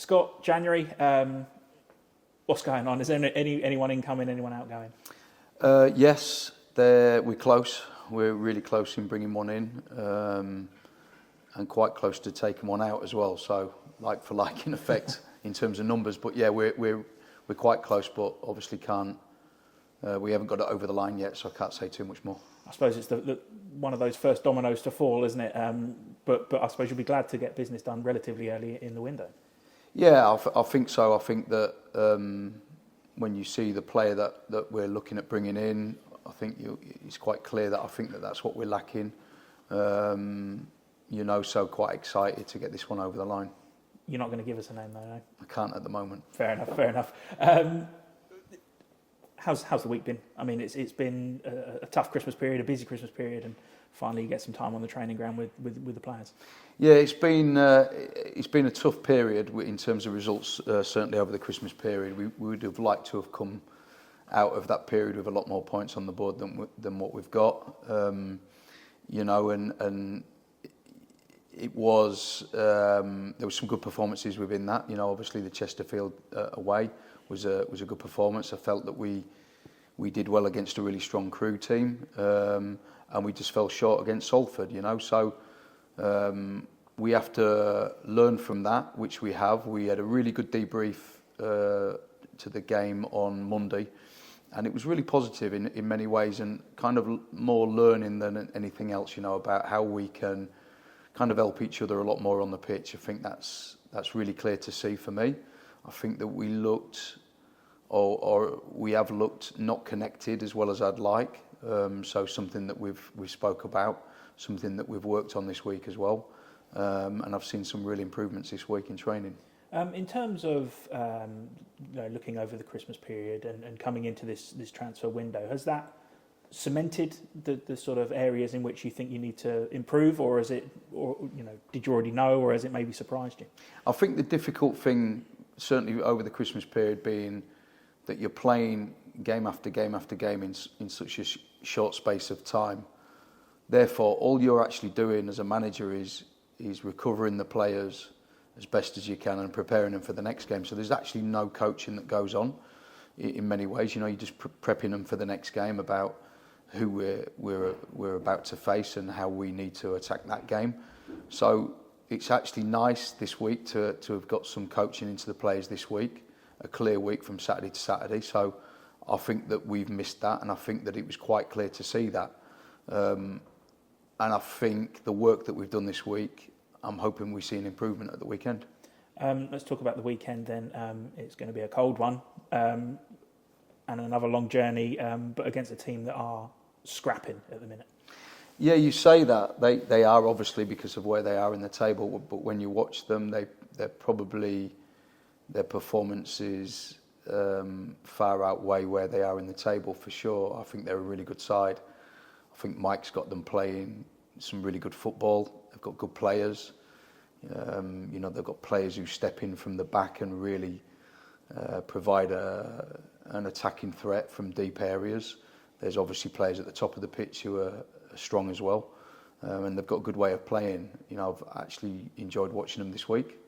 Scott, January, what's going on? Is there anyone incoming, anyone outgoing? Yes, we're close. We're really close in bringing one in, and quite close to taking one out as well. So like for like in effect in terms of numbers. But yeah, we're quite close, but obviously can't. We haven't got it over the line yet, so I can't say too much more. I suppose it's one of those first dominoes to fall, isn't it? But I suppose you'll be glad to get business done relatively early in the window. Yeah, I think so. I think that when you see the player that we're looking at bringing in, I think it's quite clear that I think that's what we're lacking. So quite excited to get this one over the line. You're not going to give us a name, though, no? I can't at the moment. Fair enough. How's the week been? I mean, it's been a tough Christmas period, a busy Christmas period, and finally you get some time on the training ground with the players. Yeah, it's been a tough period in terms of results. Certainly over the Christmas period, we would have liked to have come out of that period with a lot more points on the board than what we've got. And it was there was some good performances within that. Obviously the Chesterfield away was a good performance. I felt that we did well against a really strong Crewe team, and we just fell short against Salford. So we have to learn from that, which we have. We had a really good debrief to the game on Monday, and it was really positive in many ways, and kind of more learning than anything else. About how we can kind of help each other a lot more on the pitch. I think that's really clear to see for me. I think that we looked, or we have looked, not connected as well as I'd like. So something that we spoke about, something that we've worked on this week as well. And I've seen some real improvements this week in training. In terms of looking over the Christmas period and coming into this transfer window, has that cemented the sort of areas in which you think you need to improve, or did you already know, or has it maybe surprised you? I think the difficult thing, certainly over the Christmas period, being that you're playing game after game after game in such a short space of time. Therefore, all you're actually doing as a manager is recovering the players as best as you can and preparing them for the next game. So there's actually no coaching that goes on in many ways. You're just prepping them for the next game about who we're about to face and how we need to attack that game. So it's actually nice this week to have got some coaching into the players this week, a clear week from Saturday to Saturday. So I think that we've missed that, and I think that it was quite clear to see that. And I think the work that we've done this week, I'm hoping we see an improvement at the weekend. Let's talk about the weekend then. It's going to be a cold one and another long journey, but against a team that are scrapping at the minute. Yeah, you say that. They are, obviously, because of where they are in the table, but when you watch them, they're probably, their performances far outweigh where they are in the table for sure. I think they're a really good side. I think Mike's got them playing some really good football. They've got good players. They've got players who step in from the back and really provide an attacking threat from deep areas. There's obviously players at the top of the pitch who are strong as well, and they've got a good way of playing. I've actually enjoyed watching them this week,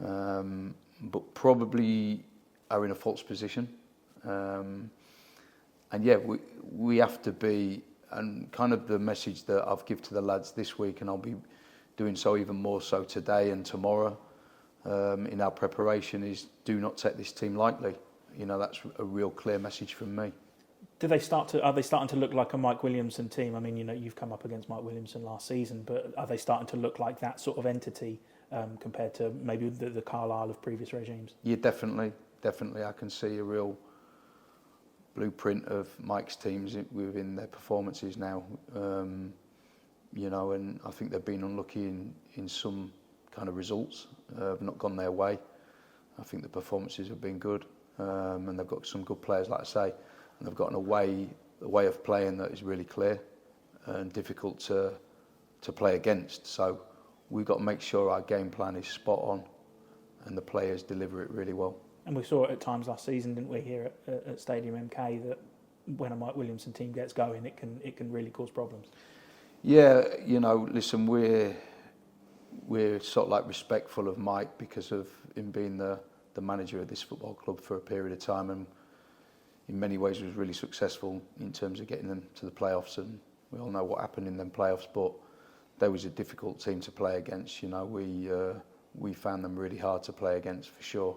but probably are in a false position. And yeah, we have to be, and kind of the message that I've given to the lads this week, and I'll be doing so even more so today and tomorrow in our preparation, is do not take this team lightly. That's a real clear message from me. Are they starting to look like a Mike Williamson team? I mean, you've come up against Mike Williamson last season, but are they starting to look like that sort of entity compared to maybe the Carlisle of previous regimes? Yeah, definitely. I can see a real blueprint of Mike's teams within their performances now. And I think they've been unlucky in some kind of results, have not gone their way. I think the performances have been good, and they've got some good players, like I say, and they've got a way of playing that is really clear and difficult to play against. So we've got to make sure our game plan is spot on and the players deliver it really well. And we saw it at times last season, didn't we, here at Stadium MK, that when a Mike Williamson team gets going, it can really cause problems. Yeah, listen, we're sort of like respectful of Mike because of him being the manager of this football club for a period of time, and in many ways was really successful in terms of getting them to the playoffs. And we all know what happened in them playoffs, but they was a difficult team to play against. You know, we found them really hard to play against for sure.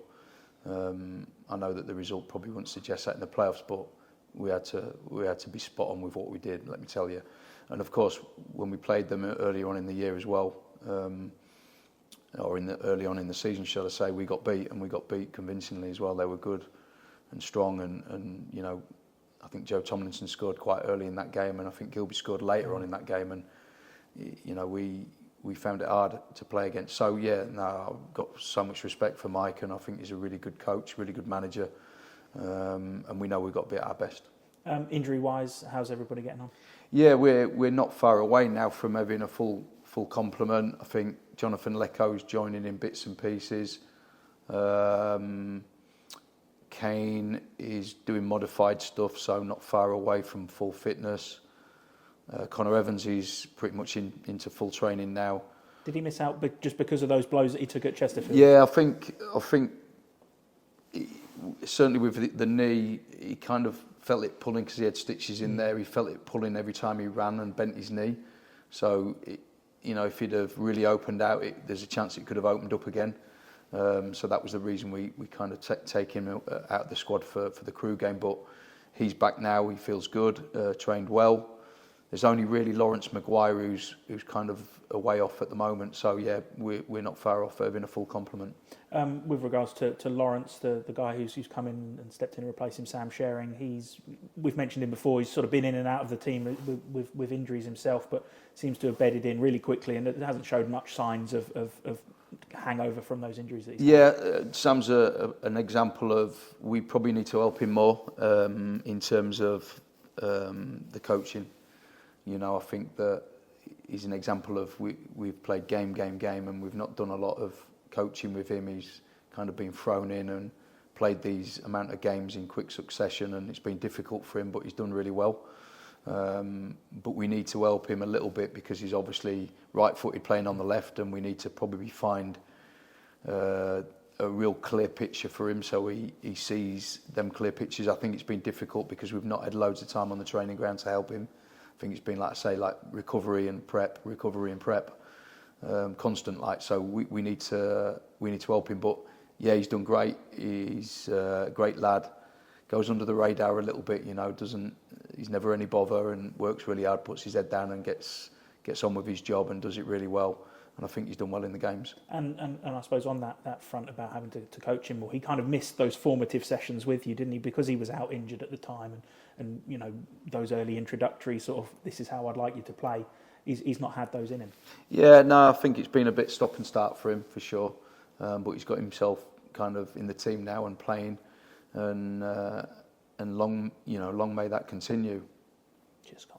I know that the result probably wouldn't suggest that in the playoffs, but we had to be spot on with what we did, let me tell you. And of course, when we played them earlier on in the year as well, or early on in the season, shall I say, we got beat, and we got beat convincingly as well. They were good and strong, and you know, I think Joe Tomlinson scored quite early in that game, and I think Gilby scored later on in that game, and you know, we found it hard to play against. So yeah, no, I've got so much respect for Mike, and I think he's a really good coach, really good manager, and we know we've got to be at our best. Injury-wise, how's everybody getting on? Yeah, we're not far away now from having a full complement. I think Jonathan Lecco's joining in bits and pieces. Kane is doing modified stuff, so not far away from full fitness. Connor Evans is pretty much into full training now. Did he miss out just because of those blows that he took at Chesterfield? Yeah, I think certainly with the knee, he kind of felt it pulling because he had stitches in there. He felt it pulling every time he ran and bent his knee. So, you know, if he'd have really opened out, there's a chance it could have opened up again. So that was the reason we kind of take him out of the squad for the Crewe game. But he's back now. He feels good, trained well. There's only really Lawrence Maguire who's kind of a way off at the moment. So yeah, we're not far off having a full complement. With regards to Lawrence, the guy who's come in and stepped in and replaced him, Sam Sharing, we've mentioned him before. He's sort of been in and out of the team with injuries himself, but seems to have bedded in really quickly, and it hasn't showed much signs of hangover from those injuries that he's had. Sam's an example of, we probably need to help him more in terms of the coaching. You know, I think that he's an example of we've played game, and we've not done a lot of coaching with him. He's kind of been thrown in and played these amount of games in quick succession, and it's been difficult for him, but he's done really well. But we need to help him a little bit because he's obviously right-footed playing on the left, and we need to probably find a real clear picture for him so he sees them clear pictures. I think it's been difficult because we've not had loads of time on the training ground to help him. I think it's been, like I say, like recovery and prep, constant. Like, so we need to help him. But yeah, he's done great. He's a great lad. Goes under the radar a little bit, you know. He's never any bother and works really hard. Puts his head down and gets on with his job and does it really well. And I think he's done well in the games. And I suppose on that front about having to coach him more, he kind of missed those formative sessions with you, didn't he? Because he was out injured at the time, and you know, those early introductory sort of, this is how I'd like you to play. He's not had those in him. Yeah, no, I think it's been a bit stop and start for him for sure. But he's got himself kind of in the team now and playing, and long may that continue. Just